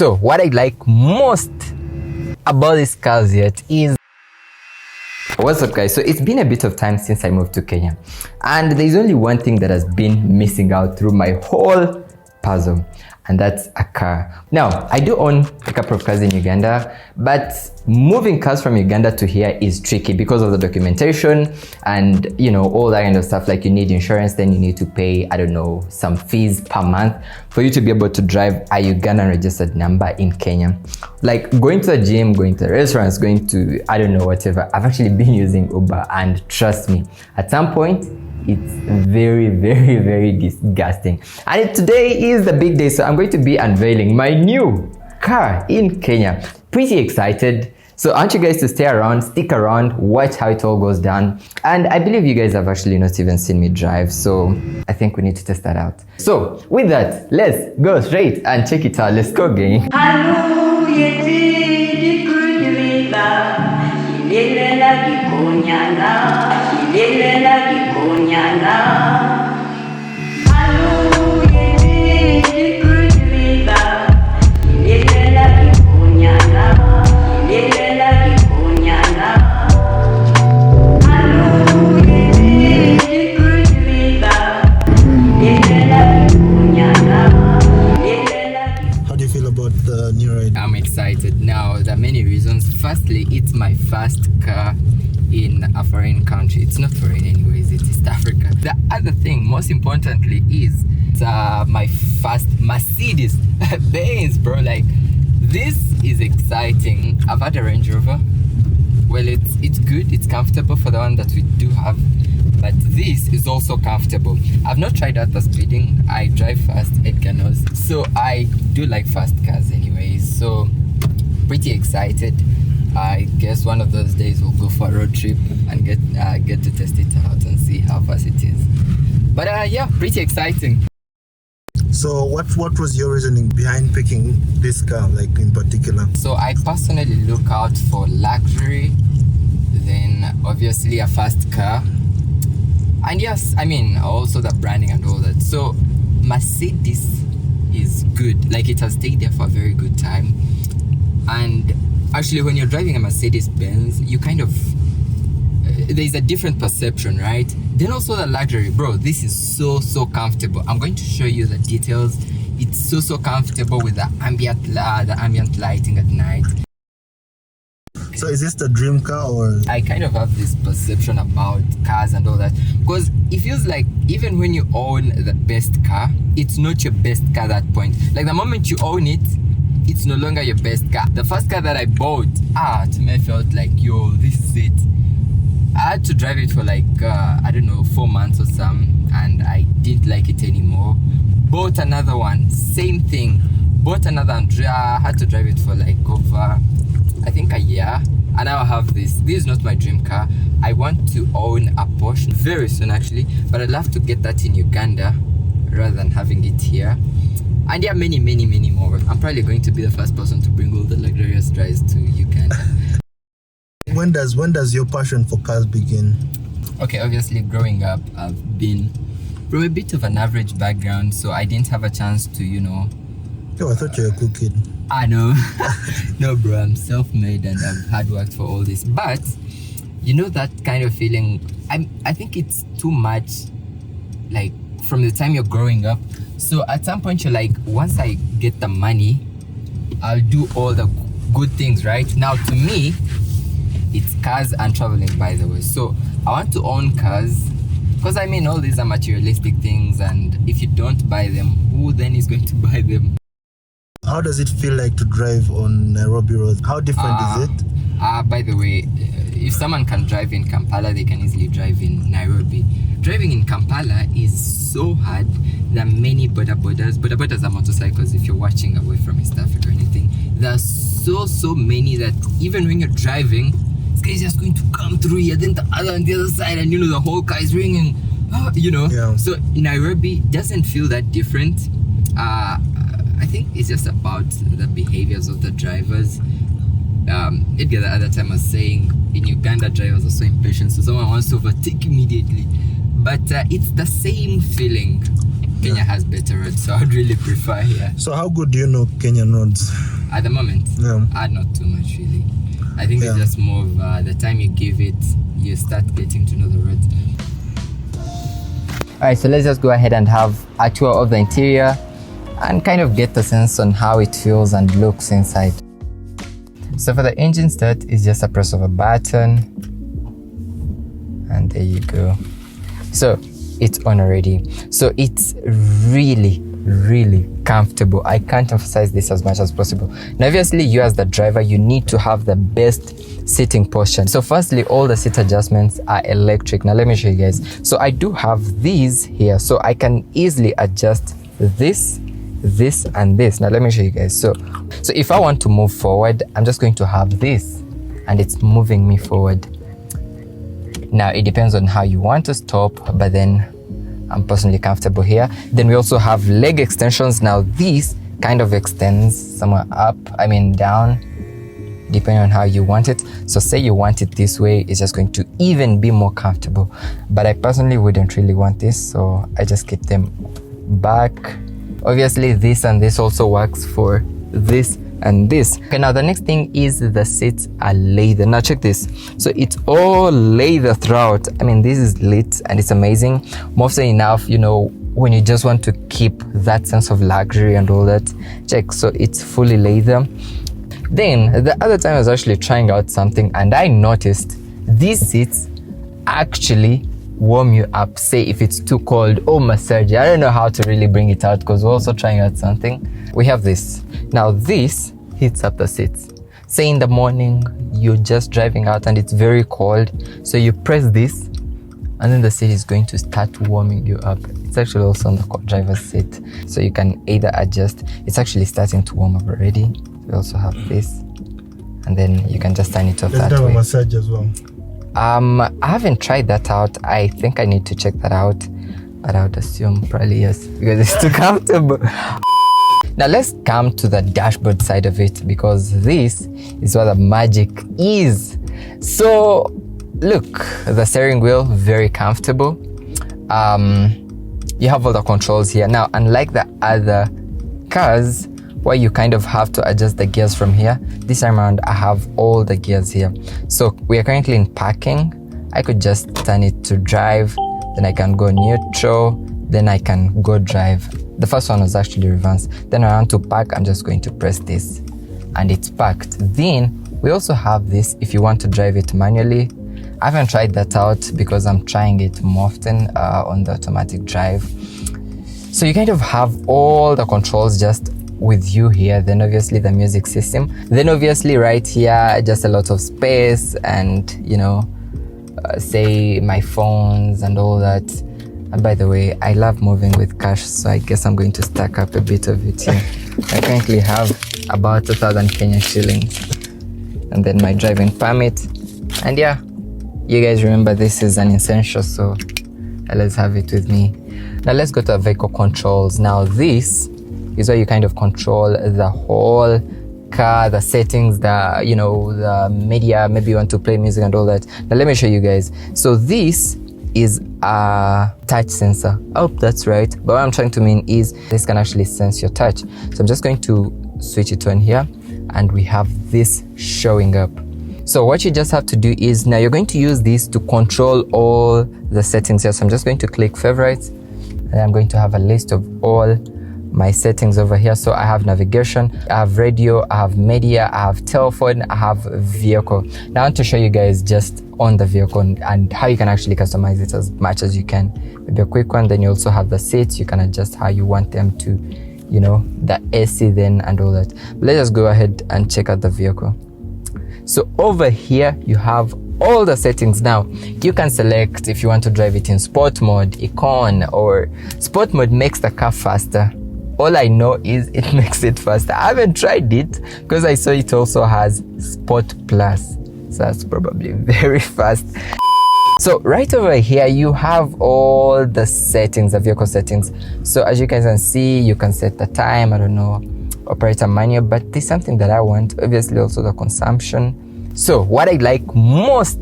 So what I like most about these cars yet is, what's up guys? So it's been a bit of time since I moved to Kenya, and there's only one thing that has been missing out through my whole puzzle, and that's a car. Now, I do own a couple of cars in Uganda, but moving cars from Uganda to here is tricky because of the documentation and, you know, all that kind of stuff. Like, you need insurance, then you need to pay, I don't know, some fees per month for you to be able to drive a Ugandan registered number in Kenya. Like, going to the gym, going to the restaurants, going to, I don't know, whatever. I've actually been using Uber, and trust me, at some point, it's very, very, very disgusting. And today is the big day, so I'm going to be unveiling my new car in Kenya. Pretty excited. So I want you guys to stay around, stick around, watch how it all goes down. And I believe you guys have actually not even seen me drive, so I think we need to test that out. So with that, let's go straight and check it out. Let's go, gang. I'm excited. Now, there are many reasons. Firstly, it's my first car in a foreign country. It's not foreign anyways, it's East Africa. The other thing, most importantly, is my first Mercedes Benz, bro. Like, this is exciting. I've had a Range Rover. Well, it's good, it's comfortable for the one that we do have, but this is also comfortable. I've not tried out the speeding. I drive fast, Edgar knows, so I do like fast cars anyways. So pretty excited. I guess one of those days we'll go for a road trip and get to test it out and see how fast it is. But yeah, pretty exciting. So what was your reasoning behind picking this car, like, in particular? So I personally look out for luxury, then obviously a fast car, and yes, I mean also the branding and all that. So Mercedes is good, like, it has stayed there for a very good time. And actually, when you're driving a Mercedes Benz, you kind of there's a different perception, right? Then also the luxury, bro. This is so comfortable. I'm going to show you the details. It's so comfortable with the ambient lighting at night. So is this the dream car, or? I kind of have this perception about cars and all that, because it feels like even when you own the best car, it's not your best car at that point. Like, the moment you own it, it's no longer your best car. The first car that I bought, to me, I felt like, yo, this is it. I had to drive it for like, I don't know, 4 months or something, and I didn't like it anymore. Bought another one, same thing. Bought another one, I had to drive it for like over, I think, a year. And now I have this. This is not my dream car. I want to own a Porsche very soon, actually, but I'd love to get that in Uganda rather than having it here. And yeah, many more. I'm probably going to be the first person to bring all the luxurious drives to Uganda. When does your passion for cars begin? Okay, obviously growing up, I've been from a bit of an average background, so I didn't have a chance to, you know. Oh, I thought you were a cool kid. I know. No, bro, I'm self-made and I've hard worked for all this. But you know that kind of feeling, I think it's too much, like, from the time you're growing up. So at some point you're like, once I get the money, I'll do all the good things, right? Now, to me, it's cars and traveling, by the way. So I want to own cars, because I mean, all these are materialistic things, and if you don't buy them, who then is going to buy them? How does it feel like to drive on Nairobi roads? How different is it? By the way, if someone can drive in Kampala, they can easily drive in Nairobi. Driving in Kampala is so hard. There are many bodabodas. Bodabodas are motorcycles, if you're watching away from East Africa or anything. There are so many that even when you're driving, this guy is just going to come through here, then the other on the other side, and you know, the whole car is ringing, you know. Yeah. So Nairobi doesn't feel that different. I think it's just about the behaviors of the drivers. Edgar the other time was saying in Uganda drivers are so impatient, so someone wants to overtake immediately. But it's the same feeling. Kenya has better roads, so I'd really prefer here. So how good do you know Kenyan roads? At the moment, not too much really. I think it's just more of the time you give it, you start getting to know the roads. Alright, so let's just go ahead and have a tour of the interior and kind of get the sense on how it feels and looks inside. So for the engine start, it's just a press of a button, and there you go. So it's on already. So it's really comfortable. I can't emphasize this as much as possible. Now obviously, you as the driver, you need to have the best sitting posture. So firstly, all the seat adjustments are electric. Now let me show you guys. So I do have these here, so I can easily adjust this and this. Now let me show you guys. So if I want to move forward, I'm just going to have this and it's moving me forward. Now it depends on how you want to stop, but then I'm personally comfortable here. Then we also have leg extensions. Now this kind of extends somewhere up, down, depending on how you want it. So say you want it this way, it's just going to even be more comfortable. But I personally wouldn't really want this, so I just keep them back. Obviously this and this also works for this and this. Okay, now the next thing is the seats are leather. Now check this. So it's all leather throughout. This is lit and it's amazing. Mostly enough, when you just want to keep that sense of luxury and all that. Check, so it's fully leather. Then the other time I was actually trying out something and I noticed these seats actually warm you up, say if it's too cold, or massage. I don't know how to really bring it out because we're also trying out something. We have this. Now this heats up the seats. Say in the morning you're just driving out and it's very cold, so you press this and then the seat is going to start warming you up. It's actually also on the driver's seat, so you can either adjust. It's actually starting to warm up already. We also have this, and then you can just turn it off. Let's have a massage as well. I haven't tried that out. I think I need to check that out, but I would assume probably yes, because it's too comfortable. Now let's come to the dashboard side of it, because this is where the magic is. So look, the steering wheel, very comfortable. You have all the controls here. Now unlike the other cars where you kind of have to adjust the gears from here, this time around I have all the gears here. So we are currently in parking. I could just turn it to drive, then I can go neutral, then I can go drive. The first one was actually reverse. Then I want to park, I'm just going to press this and it's parked. Then we also have this if you want to drive it manually. I haven't tried that out because I'm trying it more often on the automatic drive. So you kind of have all the controls just with you here. Then obviously the music system. Then obviously right here, just a lot of space and say my phones and all that. And by the way, I love moving with cash, so I guess I'm going to stack up a bit of it here. I currently have about 2,000 Kenyan shillings. And then my driving permit. And yeah, you guys remember this is an essential, so let's have it with me. Now let's go to the vehicle controls. Now this is where you kind of control the whole car, the settings, the media, maybe you want to play music and all that. Now let me show you guys. So this is a touch sensor. I hope that's right, but what I'm trying to mean is this can actually sense your touch. So I'm just going to switch it on here and we have this showing up. So what you just have to do is, now you're going to use this to control all the settings here. So I'm just going to click favorites and I'm going to have a list of all my settings over here. So I have navigation, I have radio, I have media, I have telephone, I have vehicle. Now I want to show you guys just on the vehicle and how you can actually customize it as much as you can. Maybe a quick one. Then you also have the seats. You can adjust how you want them to, the AC then and all that. But let's just go ahead and check out the vehicle. So over here you have all the settings. Now you can select if you want to drive it in sport mode, econ, or sport mode makes the car faster. All I know is it makes it faster. I haven't tried it because I saw it also has Sport Plus. So that's probably very fast. So right over here, you have all the settings, the vehicle settings. So as you guys can see, you can set the time, operator manual, but there's something that I want, obviously also the consumption. So what I like most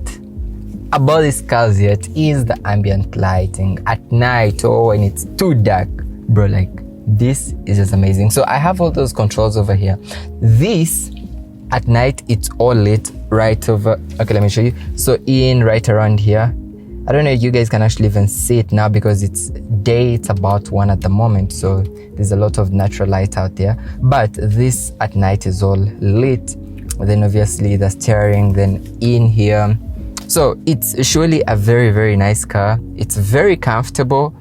about these cars yet is the ambient lighting at night or when it's too dark. bro, like this is just amazing. So I have all those controls over here. This at night, it's all lit right over. Okay, let me show you. So in right around here, I don't know if you guys can actually even see it now because it's day. It's about 1 at the moment, so there's a lot of natural light out there. But this at night is all lit. Then obviously the steering, then in here. So it's surely a very, very nice car. It's very comfortable.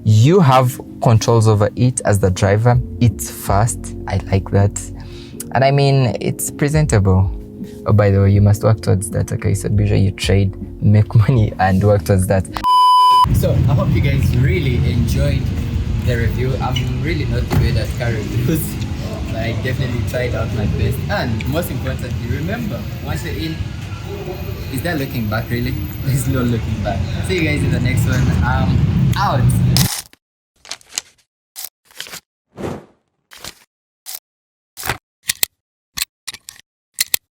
You have controls over it as the driver. It's fast. I like that. And I mean, it's presentable. Oh, by the way, you must work towards that. Okay, so be sure you trade, make money, and work towards that. So I hope you guys really enjoyed the review. I'm really not good at car reviews. I definitely tried out my best. And most importantly, remember, once you're in, is that looking back really? There's no looking back. See you guys in the next one. Out.